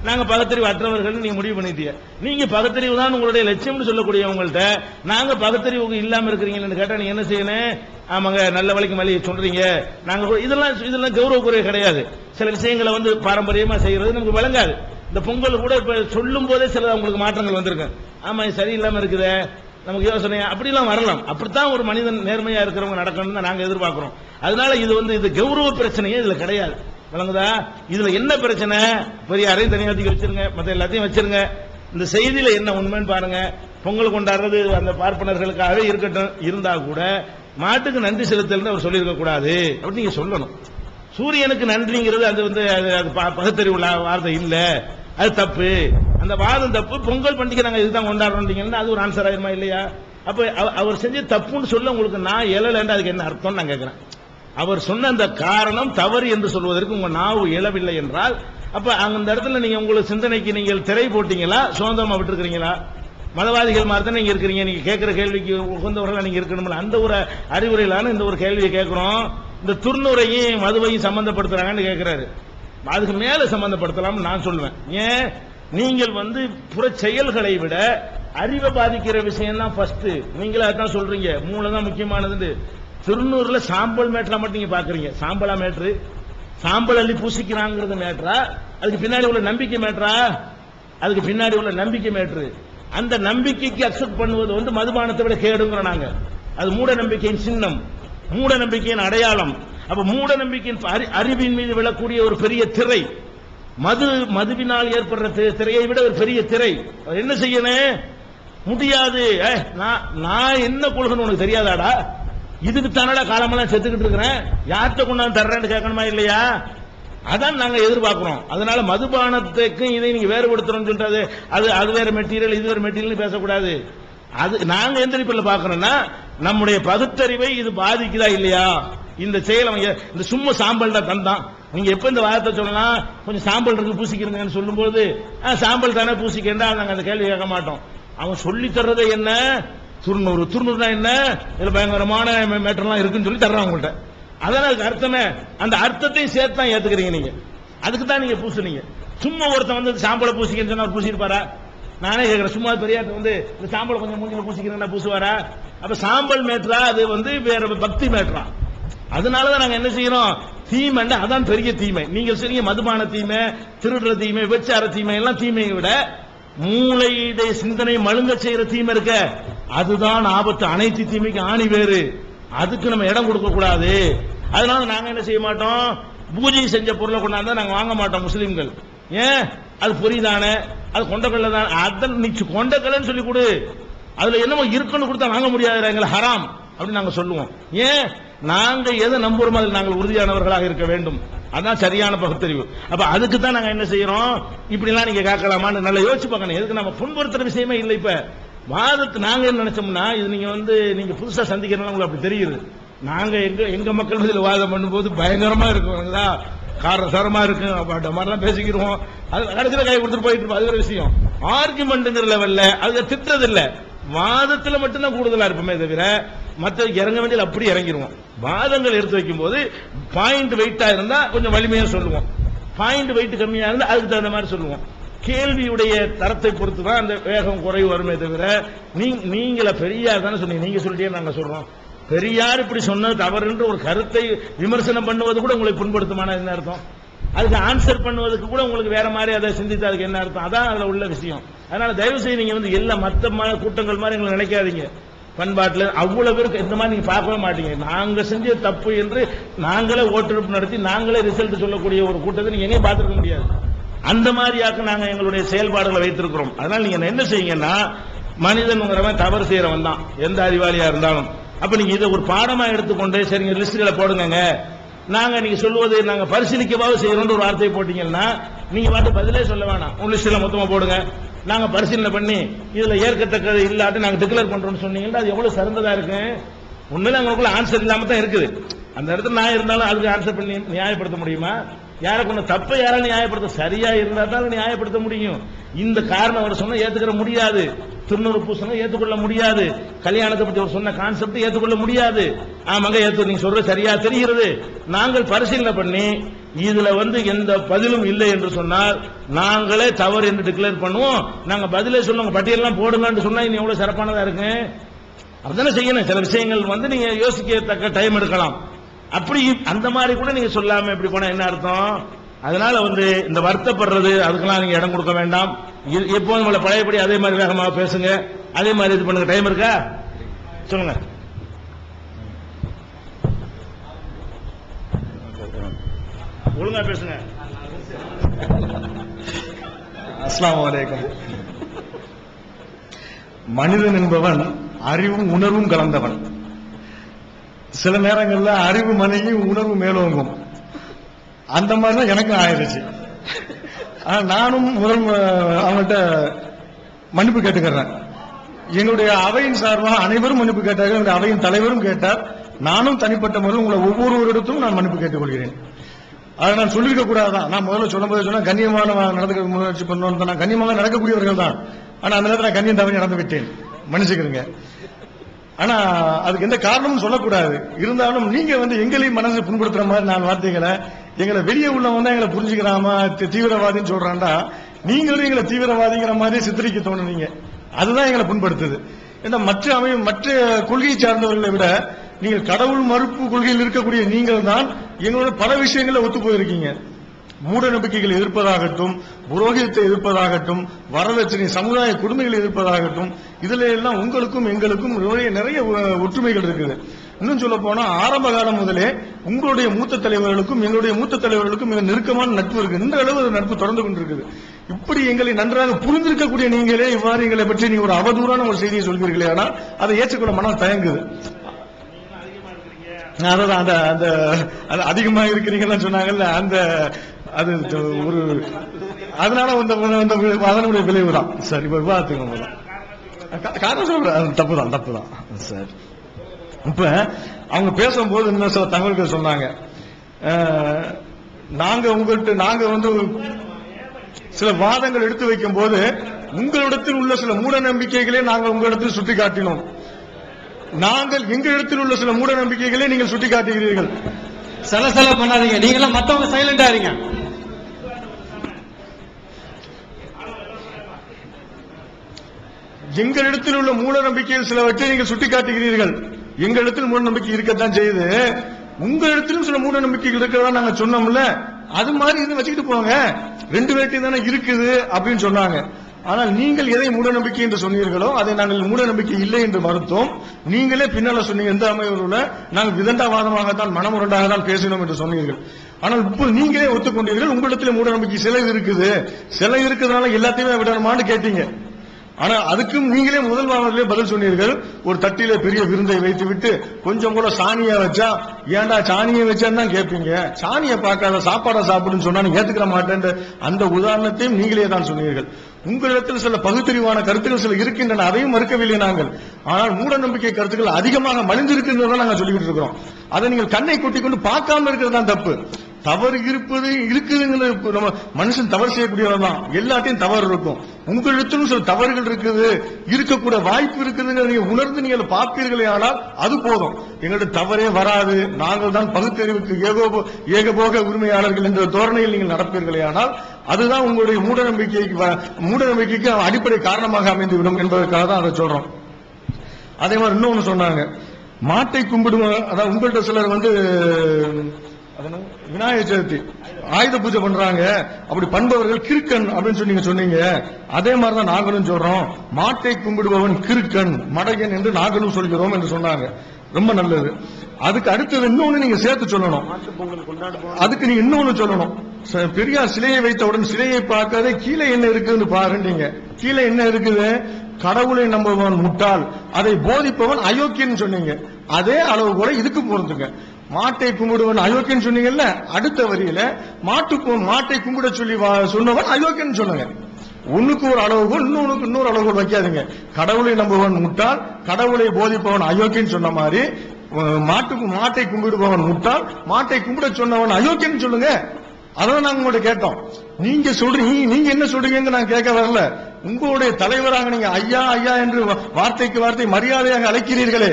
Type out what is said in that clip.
நாங்க பகுத்தறிவு அற்றவர்கள் நீங்க முடிவு பண்ணிட்டீங்க. நீங்க பகுத்தறிவு தான் உங்களுடைய லட்சியம்னு சொல்லக்கூடியவங்கள்ட்ட நாங்க பகுத்தறிவு இல்லாம இருக்கிறீங்கன்னு கேட்டா நீங்க என்ன செய்யணும்? ஆமாங்க, நல்ல வழிக்கு மல்லி சொல்றீங்க. நாங்க இதெல்லாம் கௌரவக்குறைய கிடையாது. சில விஷயங்களை பாரம்பரியமா செய்யறது நமக்கு விளங்காது. இந்த பொங்கல் கூட இப்ப சொல்லும் போதே சில உங்களுக்கு மாற்றங்கள் வந்திருக்கு. ஆமா, இது சரியில்லாம இருக்குதே, நமக்கு யோசனை அப்படிலாம் வரலாம். அப்படித்தான் ஒரு மனிதன் நேர்மையா இருக்கிறவங்க நடக்கணும்னு நாங்க எதிர்பார்க்கிறோம். அதனால இது கௌரவ பிரச்சனையே இதுல கிடையாது. விளங்குதா? இதுல என்ன பிரச்சனை? பெரியாரையும் தனியாத்துக்கு வச்சிருங்க, மத்த எல்லாத்தையும் வச்சிருங்க. இந்த செய்தியில என்ன உண்மைன்னு பாருங்க. பொங்கல் கொண்டாடுறது அந்த பார்ப்பனர்களுக்காகவே இருக்கட்டும், இருந்தா கூட மாட்டுக்கு நன்றி செலுத்தல் அவர் சொல்லியிருக்க கூடாது அப்படின்னு நீங்க சொல்லணும். சூரியனுக்கு நன்றிங்கிறது அது பகுத்தறிவு வார்த்தை இல்ல, அது தப்பு. அந்த வாதம் தப்பு. பொங்கல் பண்டிகை நாங்க இதுதான் கொண்டாடுறோம், அது ஒரு ஆன்சர் ஆயிருமா இல்லையா? அப்ப அவர் செஞ்ச தப்புன்னு சொல்ல உங்களுக்கு நான் எழலன்னு அதுக்கு என்ன அர்த்தம் நான் கேட்கிறேன். அவர் சொன்ன அந்த காரணம் தவறு என்று சொல்வதற்கு உங்க நாவு எழவில்லை என்றால், அப்ப அந்த இடத்துல நீங்க உங்களுக்கு சிந்தனைக்கு நீங்கள் திரை போட்டீங்களா, சுதந்திரமா விட்டுருக்கீங்களா? மதவாதிகள் மாதிரி தான் நீங்க இருக்கிறீங்க. நீங்க கேட்கிற கேள்விக்கு உகந்தவர்களா நீங்க இருக்கணும். அந்த ஒரு அறிவுரையிலான இந்த ஒரு கேள்வியை கேட்கிறோம். இந்த துர்நுரையும் மதுவையும் சம்பந்தப்படுத்துறாங்கன்னு கேட்கிறாரு. அதுக்கு மேல சம்பந்தப்படுத்தலாம் நான் சொல்லுவேன். ஏன்? நீங்கள் புற செயல்களை விட அறிவை பாதிக்கிற விஷயம் தான் ஃபர்ஸ்ட். நீங்களே அதான் சொல்றீங்க, மூளை தான் முக்கியமானது. திருநூறுல சாம்பல் மேட்டரா மட்டும் நீங்க பாக்குறீங்க. சாம்பலா மேட்ரு? சாம்பல் அள்ளி பூசிக்கிறாங்கிறது மேட்டரா? அதுக்கு பின்னாடி உள்ள நம்பிக்கை மேட்டரா? அதுக்கு பின்னாடி உள்ள நம்பிக்கை மேட்ரு. அந்த நம்பிக்கைக்கு அக்செப்ட் பண்ணுவது மதுபானத்தை விட கேடுங்கிற நாங்க. அது மூட நம்பிக்கையின் சின்னம், மூட நம்பிக்கையின் அடையாளம். அப்ப மூட நம்பிக்கையின் அறிவின் மீது விழக்கூடிய ஒரு பெரிய திரை, மதுவினால் ஏற்படுற திரையை விட ஒரு பெரிய திரை. என்ன செய்யணும்? முடியாது. நான் என்ன கொள்கை உனக்கு தெரியாதாடா? இதுக்கு தானடா காலமெல்லாம் செத்துக்கிட்டு இருக்கிறேன், யார்கிட்ட கொண்டாந்து தர்றேன்னு கேட்கணுமா இல்லையா? அதான் நாங்க எதிர்பார்க்கிறோம். அதனால மதுபானத்துக்கும் இதை நீங்க வேறுபடுத்தணும் சொல்றது, அது வேற மெட்டீரியல், இது வேற மெட்டீரியல் பேசக்கூடாது. அது நாங்க எந்த அடிப்படையில் பார்க்கறோம்னா, நம்முடைய பகுத்தறிவை இது பாதிக்குதா இல்லையா? இந்த செயல் இந்த சும்மா சாம்பல் தான் தந்தான். நீங்க எப்ப இந்த வார்த்தை சொல்லலாம், கொஞ்சம் சாம்பல் இருக்கு பூசிக்கிறீங்கன்னு சொல்லும்போது சாம்பல் தானே பூசிக்கிறா, நாங்க அந்த கேள்வி கேட்க மாட்டோம். அவன் சொல்லி தர்றதை என்ன? துருநூறுனா என்ன? இதுல பயங்கரமான மேட்டர்லாம் இருக்குன்னு சொல்லி தர்றான் உங்கள்கிட்ட. அதனால அர்த்தமே, அந்த அர்த்தத்தையும் சேர்த்து தான் ஏத்துக்கிறீங்க நீங்க. அதுக்கு தான் நீங்க பூசுனீங்க. சும்மா ஒருத்தன் சாம்பலை பூசிக்கன்னு சொன்னா பூசிருப்பாரா? நானே கேட்கிறேன். சும்மா பெரியாட்ட இந்த சாம்பலை கொஞ்சம் மூஞ்சில பூசிக்கிறேன்னா பூசுவாரா? அப்ப சாம்பல் மேட்டரா? அது வேற பக்தி மேட்டரா? அதனாலதான் நாங்க என்ன செய்யறோம்? தீமை அதான் பெரிய தீமை. நீங்க சரிங்க, மதுபான தீமை, திருடுற தீமை, விபச்சார தீமை எல்லாம் தீமையை விட மூளையுடைய சிந்தனை மழுங்க செய்யற தீமை இருக்க, அதுதான் ஆபத்து. அனைத்து தீமைக்கு ஆணி வேறு. அதுக்கு நம்ம இடம் கொடுக்க கூடாது. அதனால நாங்க என்ன செய்ய மாட்டோம்? பூஜை செஞ்ச பொருளை கொண்டாந்தா நாங்க வாங்க மாட்டோம் முஸ்லிம்கள். ஏன்? அது பொரிதானே, அது கொண்டக்கல்ல தான். அதான் நீ கொண்டக்கல்லன்னு சொல்லி கொடு, அதுல என்னமோ இருக்குன்னு கொடுத்தா வாங்க முடியாது, எங்களை ஹராம் அப்படின்னு நாங்க சொல்லுவோம். ஏன்? நாங்க எதை நம்புறோமோ அதில் நாங்கள் உறுதியானவர்களாக இருக்க வேண்டும். அதான் சரியான பகுத்தறிவு. அப்ப அதுக்கு தான் நாங்க என்ன செய்யறோம்? இப்படி எல்லாம் நீங்க கேட்கலாமான்னு நல்லா யோசிச்சு பார்க்கணும். எதுக்கு நம்ம புண்படுத்துற விஷயமே இல்லை. இப்ப வாதத்து நாங்க என்ன நினைச்சோம்னா, இது நீங்க புதுசா சந்திக்கிறனால உங்களுக்கு அப்படி தெரியுது. நாங்க எங்க மக்கள் இதில் வாதம் பண்ணும்போது பயங்கரமா இருக்கும், காரசாரமா இருக்கும், மாதிரிலாம் பேசிக்கிறோம். அது கடைசியில் கை கொடுத்துட்டு போயிட்டு இருப்போம். அது ஒரு விஷயம். ஆர்குமெண்ட்ங்கிற லெவல்ல அது திட்டுறது இல்ல, வாதத்துல மட்டும்தான் கூடுதலா இருப்போமே தவிர மற்ற இறங்க வேண்டியது அப்படி இறங்கிடுவோம். வாதங்கள் எடுத்து வைக்கும் போது பாயிண்ட் வெயிட்டா இருந்தா கொஞ்சம் வலிமையா சொல்லுவோம், பாயிண்ட் வெயிட் கம்மியா இருந்தா அதுக்கு தகுந்த மாதிரி சொல்லுவோம். கேள்வியுடைய தரத்தை பொறுத்து தான் அந்த வேகம் குறைவு வருமே தவிர, நீங்கள பெரியார் தானே சொன்னீங்க, நீங்க சொல்லிட்டே நாங்க சொல்றோம். பெரியார் இப்படி சொன்னது தவறு என்று ஒரு கருத்தை விமர்சனம் பண்ணுவது கூட உங்களுக்கு புண்படுத்துமான என்ன அர்த்தம்? அதுக்கு ஆன்சர் பண்ணுவதற்கு கூட உங்களுக்கு வேற மாதிரி அதை சிந்தித்து அதுக்கு என்ன அர்த்தம்? அதான் அதுல உள்ள விஷயம். அதனால தயவு செய்து நீங்க எல்லா மத்த கூட்டங்கள் மாதிரி எங்களை நினைக்காதீங்க. பண்பாட்டுல அவ்வளவு பேருக்கு இந்த மாதிரி நீங்க பார்க்கவே மாட்டீங்க. நாங்க செஞ்ச தப்பு என்று நாங்களே ஓட்டெடுப்பு நடத்தி நாங்களே ரிசல்ட் சொல்லக்கூடிய ஒரு கூட்டத்தை நீங்க எங்கேயும் பார்த்திருக்க முடியாது. அந்த மாதிரியாக நாங்க எங்களுடைய செயல்பாடுகளை வைத்திருக்கிறோம். அதனால நீங்க என்ன செய்யுங்கன்னா, மனிதன் தவறு செய்யறவன் தான் எந்த அறிவாளியா இருந்தாலும். அப்ப நீங்க இதை ஒரு பாடமா எடுத்துக்கொண்டு சரிங்க லிஸ்ட்களை போடுங்க. நாங்க நீங்க சொல்லுவது நாங்க பரிசீலிக்கவாவது செய்யறோம் ஒரு வார்த்தையை போட்டீங்கன்னா நீங்க பாட்டு பதிலே சொல்ல வேணாம், உங்க லிஸ்ட்ல மொத்தமா போடுங்க, நாங்க பரிசீலனை பண்ணி இதுல ஏற்கத்தக்கது இல்லாட்டி நாங்க டிக்ளேர் பண்றோம்னு சொன்னீங்கன்னா அது எவ்வளவு சிறந்ததா இருக்கு. உண்மையில அவங்களுக்குள்ள ஆன்சர் இல்லாம தான் இருக்குது. அந்த இடத்துல நான் இருந்தாலும் அதுக்கு ஆன்சர் பண்ணி நியாயப்படுத்த முடியுமா? யாரை கொண்ட தப்பை யாரால நியாயப்படுத்த? சரியா இருந்தா தான் நியாயப்படுத்த முடியும். இந்த காரணம் அவர் சொன்ன ஏத்துக்கிற முடியாது, திருநூறு பூசணம் ஏற்றுக்கொள்ள முடியாது, கல்யாணத்தை பற்றி அவர் சொன்ன கான்செப்ட் ஏற்றுக்கொள்ள முடியாது. ஆமாங்க, நீங்க சொல்ற சரியா தெரிகிறது. நாங்கள் பரிசீலனை பண்ணி இதுல எந்த பதிலும் இல்லை என்று சொன்னால் நாங்களே தவறு என்று டிக்ளேர் பண்ணுவோம். நாங்க பதிலே சொல்லுங்க, பட்டியலாம் போடுங்கன்னு சொன்னா இன்னும் எவ்வளவு சிறப்பானதா இருக்கு. அப்படித்தானே செய்யணும். சில விஷயங்கள் நீங்க யோசிக்கத்தக்க டைம் எடுக்கலாம். அப்படி அந்த மாதிரி கூட நீங்க சொல்லாம இப்படி போனா என்ன அர்த்தம்? அதனால இந்த வருத்தப்படுறது அதுக்கெல்லாம் நீங்க இடம் கொடுக்க வேண்டாம். எப்போதும் உங்களை பழையபடி அதே மாதிரி வேகமாக பேசுங்க, அதே மாதிரி இது பண்ணுங்க. டைம் இருக்கா சொல்லுங்க. ஒழுங்கா பேசுங்க. அஸ்ஸலாமு அலைக்கும். மனிதன் என்பவன் அறிவும் உணர்வும் கலந்தவன். சில நேரங்கள்ல அறிவு மனையும் உணர்வு மேலோங்கும். அந்த மாதிரிதான் எனக்கும் ஆயிடுச்சு. நானும் முதல் அவங்கள்ட்ட மன்னிப்பு கேட்டுக்கிறேன். எங்களுடைய அவையின் சார்பாக அனைவரும் மன்னிப்பு கேட்டார்கள். என்னுடைய அவையின் தலைவரும் கேட்டார். நானும் தனிப்பட்ட முறையில் உங்களை ஒவ்வொருவரிடத்தும் நான் மன்னிப்பு கேட்டுக்கொள்கிறேன். அதை நான் சொல்லியிருக்க கூடாதான். நான் முதல்ல சொல்லும்போது சொன்னா கண்ணியமான நடக்க முயற்சி பண்ணணும். நான் கண்ணியமாக நடக்கக்கூடியவர்கள் தான். ஆனா அந்த நேரத்தில் நான் கண்ணியம் தவறி நடந்து விட்டேன், மன்னிச்சுக்கிறேங்க. ஆனா அதுக்கு எந்த காரணமும் சொல்லக்கூடாது. இருந்தாலும் நீங்க எங்களையும் மனசு புண்படுத்துற மாதிரி நான் வார்த்தைகளை எங்களை வெளியே உள்ளவங்க தான் எங்களை புரிஞ்சுக்கிறாம தீவிரவாதின்னு சொல்றாண்டா, நீங்களும் எங்களை தீவிரவாதிங்கிற மாதிரி சித்தரிக்க தோணுனீங்க. அதுதான் எங்களை புண்படுத்துது. மற்ற கொள்கையை சார்ந்தவர்களை விட நீங்கள் கடவுள் மறுப்பு கொள்கையில் இருக்கக்கூடிய நீங்கள் தான் எங்களோட பல விஷயங்களை ஒத்து போயிருக்கீங்க. மூட நம்பிக்கைகளை எதிர்ப்பதாகட்டும், புரோகிதத்தை எதிர்ப்பதாகட்டும், வரதட்சணை சமுதாய கொடுமைகளை எதிர்ப்பதாகட்டும், இதுல எல்லாம் உங்களுக்கும் எங்களுக்கும் நிறைய ஒற்றுமைகள் இருக்குது. இன்னும் சொல்ல போனா ஆரம்ப காலம் முதலே உங்களுடைய மூத்த தலைவர்களுக்கும் எங்களுடைய மூத்த தலைவர்களுக்கும் மிக நெருக்கமான நட்பு இருக்கு. இந்த அளவு நட்பு தொடர்ந்து கொண்டிருக்குது. இப்படி எங்களை நன்றாக புரிந்திருக்கக்கூடிய நீங்களே இவ்வாறு எங்களை பற்றி நீங்க ஒரு அவதூறான ஒரு செய்தியை சொல்வீர்களே, ஆனால் அதை ஏற்றுக்கொள்ள மனம் தயங்குது. அதான் அந்த அதிகமா இருக்கிறீங்கன்னு சொன்னாங்கல்ல, அந்த அது ஒரு அதனால அதனுடைய விளைவு தான். சரி, இப்ப விவாதத்துக்கு காரணம் சொல்றேன். தப்புதான். சரி, இப்ப அவங்க பேசும்போது இன்னும் சில தகவல்கள் சொன்னாங்க. நாங்க சில வாதங்கள் எடுத்து வைக்கும் போது உங்களிடத்தில் உள்ள சில மூட நம்பிக்கைகளே நாங்கள் உங்களிடத்தில் சுட்டி காட்டினோம். நாங்கள் எங்களிடத்தில் உள்ள சில மூட நம்பிக்கைகளை நீங்கள் சுட்டி காட்டுகிறீர்கள். சலசல பண்ணாதீங்க. நீங்களாம் மத்தவங்க சைலண்டா இருங்க. எங்களிடத்தில் உள்ள மூட நம்பிக்கையில் சிலவற்றை நீங்கள் சுட்டி காட்டுகிறீர்கள். எங்களிடத்தில் மூட நம்பிக்கை இருக்கத்தான் செய்யுது. உங்களிடத்திலும் சில மூட நம்பிக்கைகள் இருக்கிறதா நாங்க சொன்னோம்ல, அது மாதிரி இது வச்சுக்கிட்டு போங்க, ரெண்டு பேர்ட்டையும் தானே இருக்குது அப்படின்னு சொன்னாங்க. ஆனால் நீங்கள் எதை மூட நம்பிக்கை என்று சொன்னீர்களோ அதை நாங்கள் மூட நம்பிக்கை இல்லை என்று மறுத்தோம். நீங்களே பின்னால சொன்னீங்க, எந்த அமைவருல நாங்கள் விதண்டாவாதமாகத்தான் மனமுரண்டாக தான் பேசினோம் என்று சொன்னீர்கள். ஆனால் இப்போ நீங்களே ஒத்துக்கொண்டீர்கள் உங்களிடத்தில் மூட நம்பிக்கை சிலை இருக்குதுனால எல்லாத்தையுமே விடணுமான்னு கேட்டீங்க. ஆனா அதுக்கும் நீங்களே முதல் வாரத்திலே பதில் சொன்னீர்கள். ஒரு தட்டில பெரிய விருந்தை வைத்து விட்டு கொஞ்சம் கூட சாணியை வச்சா, ஏன்டா சாணியை வச்சான்னு தான் கேட்பீங்க, சாணியை பார்க்காத சாப்பாடை சாப்பிடுன்னு சொன்னா நீ ஏத்துக்கிற மாட்டேன். அந்த உதாரணத்தையும் நீங்களே தான் சொன்னீர்கள். உங்களிடத்தில் சில பகுத்தறிவான கருத்துக்கள் சில இருக்கின்றன, அதையும் மறுக்கவில்லை நாங்கள். ஆனால் மூட நம்பிக்கை கருத்துக்கள் அதிகமாக மலிந்திருக்கின்றன நாங்கள் சொல்லிக்கிட்டு இருக்கிறோம். அதை நீங்கள் கண்ணை கொட்டி கொண்டு பார்க்காம இருக்கிறது தான் தப்பு. தவறு இருக்குதுங்கிறது நம்ம மனுஷன் தவறு செய்யக்கூடியவன் தான், எல்லாத்தையும் தவறு இருக்கும். உங்களிடத்திலும் சில தவறுகள் இருக்குது, இருக்கக்கூட வாய்ப்பு இருக்குதுங்க. நீங்க உணர்ந்து நீங்கள் பார்ப்பீர்களே, ஆனால் அது போதும். எங்கள்ட்ட தவறே வராது, நாங்கள் தான் பகுத்தறிவுக்கு ஏகபோக உரிமையாளர்கள் என்ற தோரணையில் நீங்கள் நடப்பீர்களே, ஆனால் அதுதான் உங்களுடைய மூட நம்பிக்கைக்கு அடிப்படை காரணமாக அமைந்துவிடும் என்பதற்காக தான் அதை சொல்றோம். அதே மாதிரி இன்னொன்னு சொன்னாங்க, மாட்டை கும்பிடுவோம். அதாவது உங்கள்கிட்ட சிலர் விநாயகர் சதுர்த்தி ஆயுத பூஜை பண்றாங்க, அப்படி பண்பவர்கள் கிறுக்கன் அப்படின்னு சொன்னீங்க. அதே மாதிரிதான் நாங்களும் சொல்றோம், மாட்டை கும்பிடுபவன் கிறுக்கன் மடையன் என்று நாங்களும் சொல்கிறோம் என்று சொன்னாங்க. ரொம்ப நல்லது. அதுக்கு அடுத்தது இன்னொன்னு நீங்க சேர்த்து சொல்லணும். அதுக்கு நீங்க இன்னொன்னு சொல்லணும். பெரியார் சிலையை வைத்தவுடன் சிலையை பார்க்காதே கீழே என்ன இருக்குன்னு பாருங்க. கீழே என்ன இருக்குது? கடவுளை நம்புபவன் முட்டாள், அதை போதிப்பவன் அயோக்கியன்னு சொன்னீங்க. அதே அளவு கூட இதுக்கு பொறுத்துங்க. மாட்டை கும்பிடுவன் அயோக்கியன்னு சொன்னீங்கல்ல, அடுத்த வரியில மாட்டை கும்பிட சொல்லி சொன்னவன் அயோக்கியன்னு சொன்னாங்க. ஒண்ணுக்கு ஒரு அளவுகோல், இன்னொரு அளவுகோல் வைக்காதீங்க. கடவுளை நம்புவன் முட்டாள், கடவுளை போதிப்பவன் அயோக்கியன்னு சொன்ன மாதிரி மாட்டை கும்பிடுபவன் முட்டாள், மாட்டை கும்பிட சொன்னவன் அயோக்கியன்னு சொல்லுங்க. அதான் நாங்க உங்கள்ட்ட கேட்டோம். நீங்க சொல்றீங்க, நீங்க என்ன சொல்றீங்க நான் கேட்க வரல. உங்களுடைய தலைவராக நீங்க ஐயா ஐயா என்று வார்த்தைக்கு வார்த்தை மரியாதையாக அழைக்கிறீர்களே,